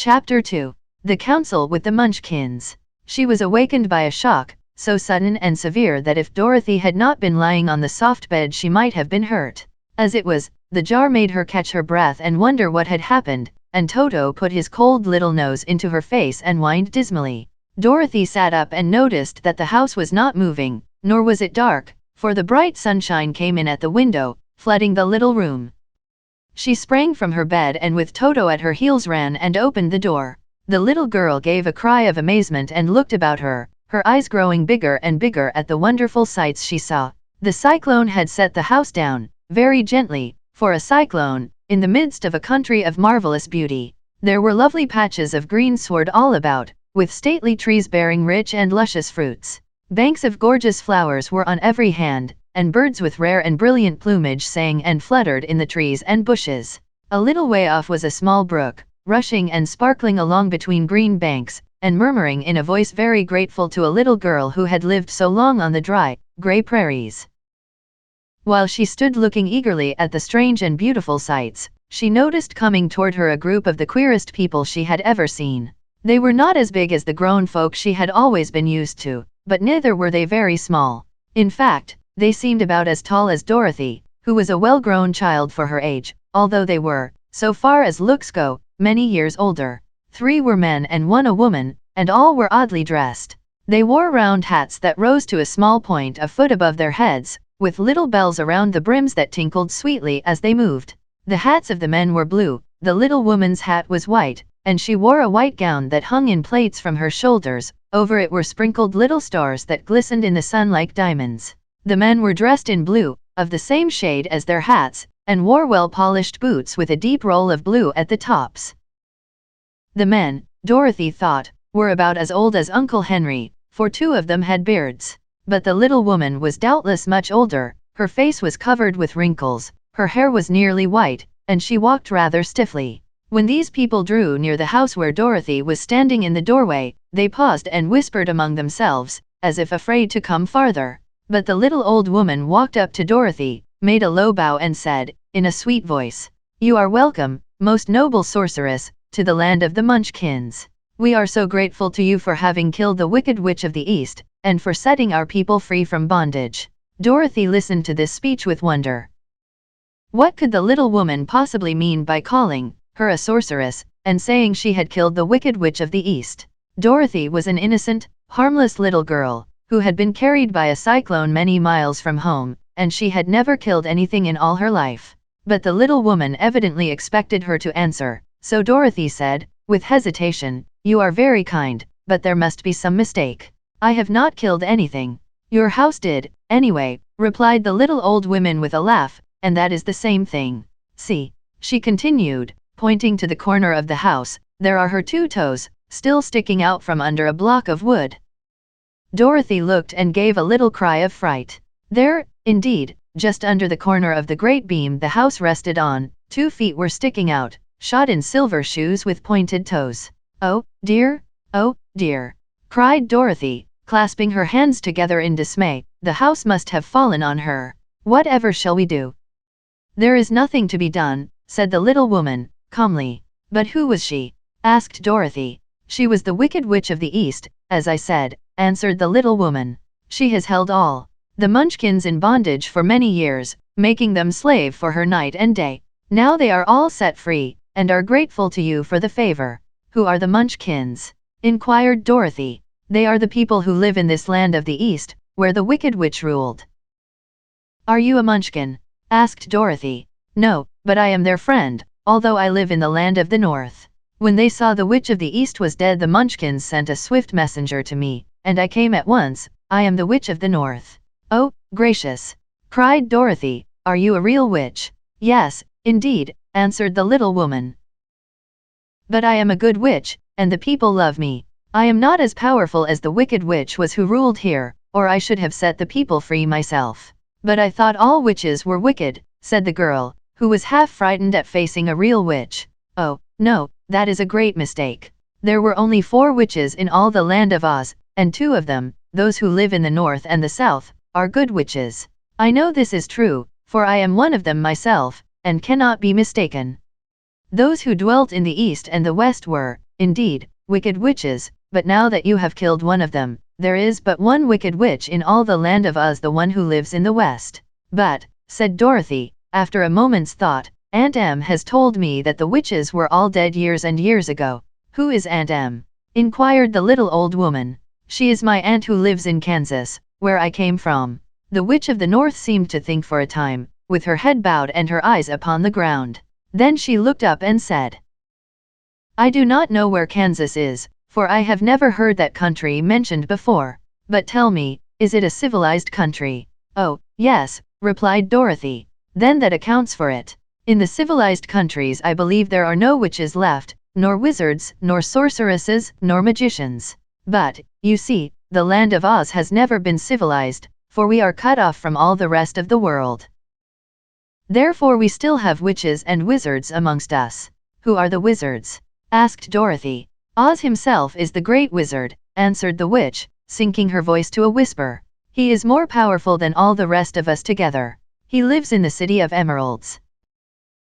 Chapter 2. The Council with the Munchkins. She was awakened by a shock, so sudden and severe that if Dorothy had not been lying on the soft bed she might have been hurt. As it was, the jar made her catch her breath and wonder what had happened, and Toto put his cold little nose into her face and whined dismally. Dorothy sat up and noticed that the house was not moving, nor was it dark, for the bright sunshine came in at the window, flooding the little room. She sprang from her bed and with Toto at her heels ran and opened the door. The little girl gave a cry of amazement and looked about her, her eyes growing bigger and bigger at the wonderful sights she saw. The cyclone had set the house down, very gently, for a cyclone, in the midst of a country of marvelous beauty. There were lovely patches of green sward all about, with stately trees bearing rich and luscious fruits. Banks of gorgeous flowers were on every hand, and birds with rare and brilliant plumage sang and fluttered in the trees and bushes. A little way off was a small brook, rushing and sparkling along between green banks, and murmuring in a voice very grateful to a little girl who had lived so long on the dry, gray prairies. While she stood looking eagerly at the strange and beautiful sights, she noticed coming toward her a group of the queerest people she had ever seen. They were not as big as the grown folk she had always been used to, but neither were they very small. In fact, they seemed about as tall as Dorothy, who was a well-grown child for her age, although they were, so far as looks go, many years older. 3 were men and 1 a woman, and all were oddly dressed. They wore round hats that rose to a small point a foot above their heads, with little bells around the brims that tinkled sweetly as they moved. The hats of the men were blue, the little woman's hat was white, and she wore a white gown that hung in plaits from her shoulders. Over it were sprinkled little stars that glistened in the sun like diamonds. The men were dressed in blue, of the same shade as their hats, and wore well-polished boots with a deep roll of blue at the tops. The men, Dorothy thought, were about as old as Uncle Henry, for 2 of them had beards. But the little woman was doubtless much older, her face was covered with wrinkles, her hair was nearly white, and she walked rather stiffly. When these people drew near the house where Dorothy was standing in the doorway, they paused and whispered among themselves, as if afraid to come farther. But the little old woman walked up to Dorothy, made a low bow and said, in a sweet voice, "You are welcome, most noble sorceress, to the land of the Munchkins. We are so grateful to you for having killed the wicked witch of the East, and for setting our people free from bondage." Dorothy listened to this speech with wonder. What could the little woman possibly mean by calling her a sorceress, and saying she had killed the wicked witch of the East? Dorothy was an innocent, harmless little girl, who had been carried by a cyclone many miles from home, and she had never killed anything in all her life. But the little woman evidently expected her to answer, so Dorothy said, with hesitation, "You are very kind, but there must be some mistake. I have not killed anything. Your house did, anyway," replied the little old woman with a laugh, "and that is the same thing. See," she continued, pointing to the corner of the house, "there are her 2 toes, still sticking out from under a block of wood." Dorothy looked and gave a little cry of fright. There, indeed, just under the corner of the great beam the house rested on, 2 feet were sticking out, shod in silver shoes with pointed toes. "Oh, dear! Oh, dear!" cried Dorothy, clasping her hands together in dismay. "The house must have fallen on her. Whatever shall we do?" "There is nothing to be done," said the little woman, calmly. "But who was she?" asked Dorothy. "She was the wicked witch of the East, as I said," answered the little woman. "She has held all the Munchkins in bondage for many years, making them slave for her night and day. Now they are all set free, and are grateful to you for the favor." "Who are the Munchkins?" inquired Dorothy. "They are the people who live in this land of the East, where the wicked witch ruled." "Are you a Munchkin?" asked Dorothy. "No, but I am their friend, although I live in the land of the North. When they saw the witch of the East was dead, the Munchkins sent a swift messenger to me, and I came at once. I am the witch of the North." "Oh, gracious!" cried Dorothy. "Are you a real witch?" "Yes, indeed," answered the little woman. "But I am a good witch, and the people love me. I am not as powerful as the wicked witch was who ruled here, or I should have set the people free myself." "But I thought all witches were wicked," said the girl, who was half frightened at facing a real witch. "Oh, no, that is a great mistake. There were only 4 witches in all the land of Oz, and 2 of them, those who live in the North and the South, are good witches. I know this is true, for I am one of them myself, and cannot be mistaken. Those who dwelt in the East and the West were, indeed, wicked witches, but now that you have killed one of them, there is but one wicked witch in all the land of Oz, the one who lives in the west. But, said Dorothy, after a moment's thought, Aunt Em has told me that the witches were all dead years and years ago. Who is Aunt Em? Inquired the little old woman. She is my aunt who lives in Kansas, where I came from. The Witch of the North seemed to think for a time, with her head bowed and her eyes upon the ground. Then she looked up and said, I do not know where Kansas is, for I have never heard that country mentioned before. But tell me, is it a civilized country? Oh, yes, replied Dorothy. Then that accounts for it. In the civilized countries I believe there are no witches left, nor wizards, nor sorceresses, nor magicians. But, you see, the land of Oz has never been civilized, for we are cut off from all the rest of the world. Therefore we still have witches and wizards amongst us. Who are the wizards? Asked Dorothy. Oz himself is the great wizard, answered the witch, sinking her voice to a whisper. He is more powerful than all the rest of us together. He lives in the City of Emeralds.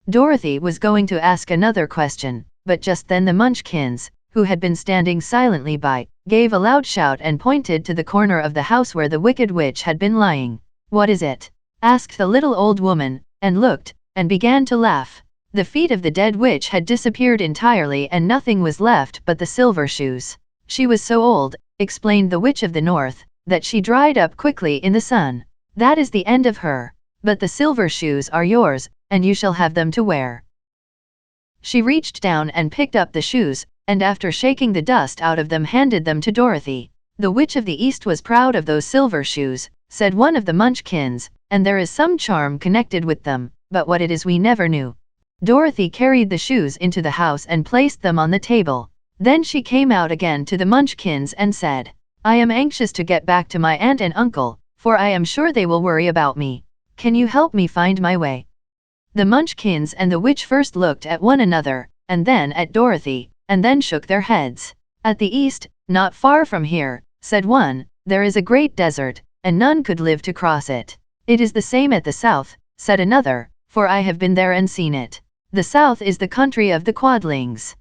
Dorothy was going to ask another question, but just then the Munchkins, who had been standing silently by, gave a loud shout and pointed to the corner of the house where the wicked witch had been lying. What is it? Asked the little old woman, and looked, and began to laugh. The feet of the dead witch had disappeared entirely and nothing was left but the silver shoes. She was so old, explained the Witch of the North, that she dried up quickly in the sun. That is the end of her. But the silver shoes are yours, and you shall have them to wear. She reached down and picked up the shoes, and after shaking the dust out of them handed them to Dorothy. The Witch of the East was proud of those silver shoes, said one of the Munchkins, and there is some charm connected with them, but what it is we never knew. Dorothy carried the shoes into the house and placed them on the table. Then she came out again to the Munchkins and said, I am anxious to get back to my aunt and uncle, for I am sure they will worry about me. Can you help me find my way? The Munchkins and the witch first looked at one another, and then at Dorothy, and then shook their heads. At the east, not far from here, said one, there is a great desert, and none could live to cross it. It is the same at the south, said another, for I have been there and seen it. The south is the country of the Quadlings.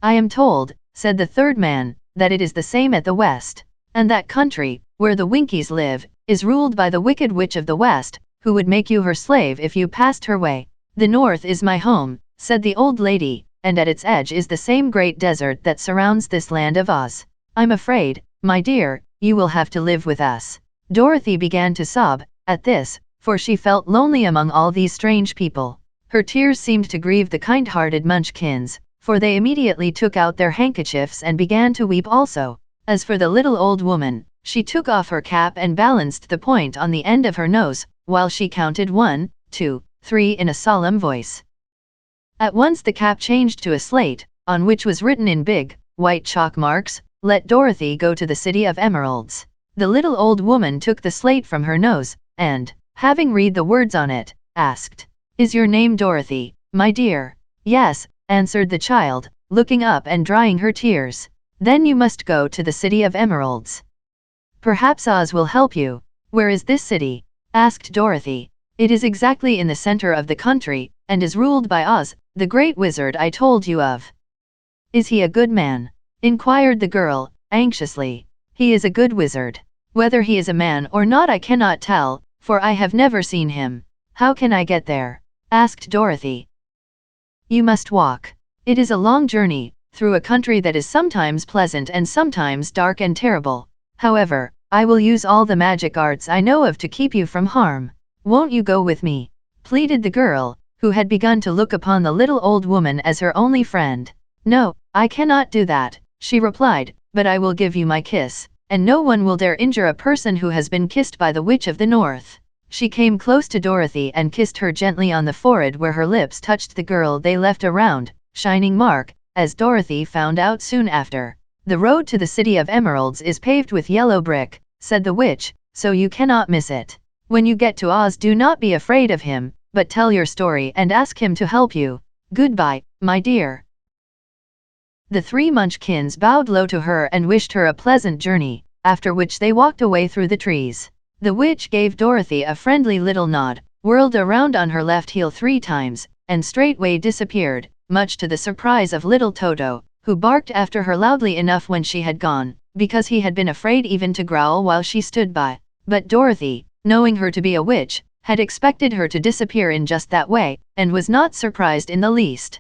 I am told, said the third man, that it is the same at the west. And that country, where the Winkies live, is ruled by the wicked witch of the west, who would make you her slave if you passed her way. The north is my home, said the old lady, and at its edge is the same great desert that surrounds this land of Oz. I'm afraid, my dear, you will have to live with us. Dorothy began to sob at this, for she felt lonely among all these strange people. Her tears seemed to grieve the kind-hearted Munchkins, for they immediately took out their handkerchiefs and began to weep also. As for the little old woman, she took off her cap and balanced the point on the end of her nose, while she counted 1, 2, 3 in a solemn voice. At once the cap changed to a slate, on which was written in big, white chalk marks, Let Dorothy go to the City of Emeralds. The little old woman took the slate from her nose, and, having read the words on it, asked, Is your name Dorothy, my dear? Yes, answered the child, looking up and drying her tears. Then you must go to the City of Emeralds. Perhaps Oz will help you. Where is this city? Asked Dorothy. It is exactly in the center of the country, and is ruled by Oz, the great wizard I told you of. Is he a good man? Inquired the girl, anxiously. He is a good wizard. Whether he is a man or not I cannot tell, for I have never seen him. How can I get there? Asked Dorothy. You must walk. It is a long journey, through a country that is sometimes pleasant and sometimes dark and terrible. However, I will use all the magic arts I know of to keep you from harm. Won't you go with me? Pleaded the girl, who had begun to look upon the little old woman as her only friend. No, I cannot do that, she replied, but I will give you my kiss, and no one will dare injure a person who has been kissed by the Witch of the North. She came close to Dorothy and kissed her gently on the forehead where her lips touched the girl. They left a round, shining mark, as Dorothy found out soon after. The road to the City of Emeralds is paved with yellow brick, said the witch, so you cannot miss it. When you get to Oz do not be afraid of him, but tell your story and ask him to help you. Goodbye, my dear. The three Munchkins bowed low to her and wished her a pleasant journey, after which they walked away through the trees. The witch gave Dorothy a friendly little nod, whirled around on her left heel 3 times, and straightway disappeared, much to the surprise of little Toto, who barked after her loudly enough when she had gone, because he had been afraid even to growl while she stood by. But Dorothy, knowing her to be a witch, had expected her to disappear in just that way, and was not surprised in the least.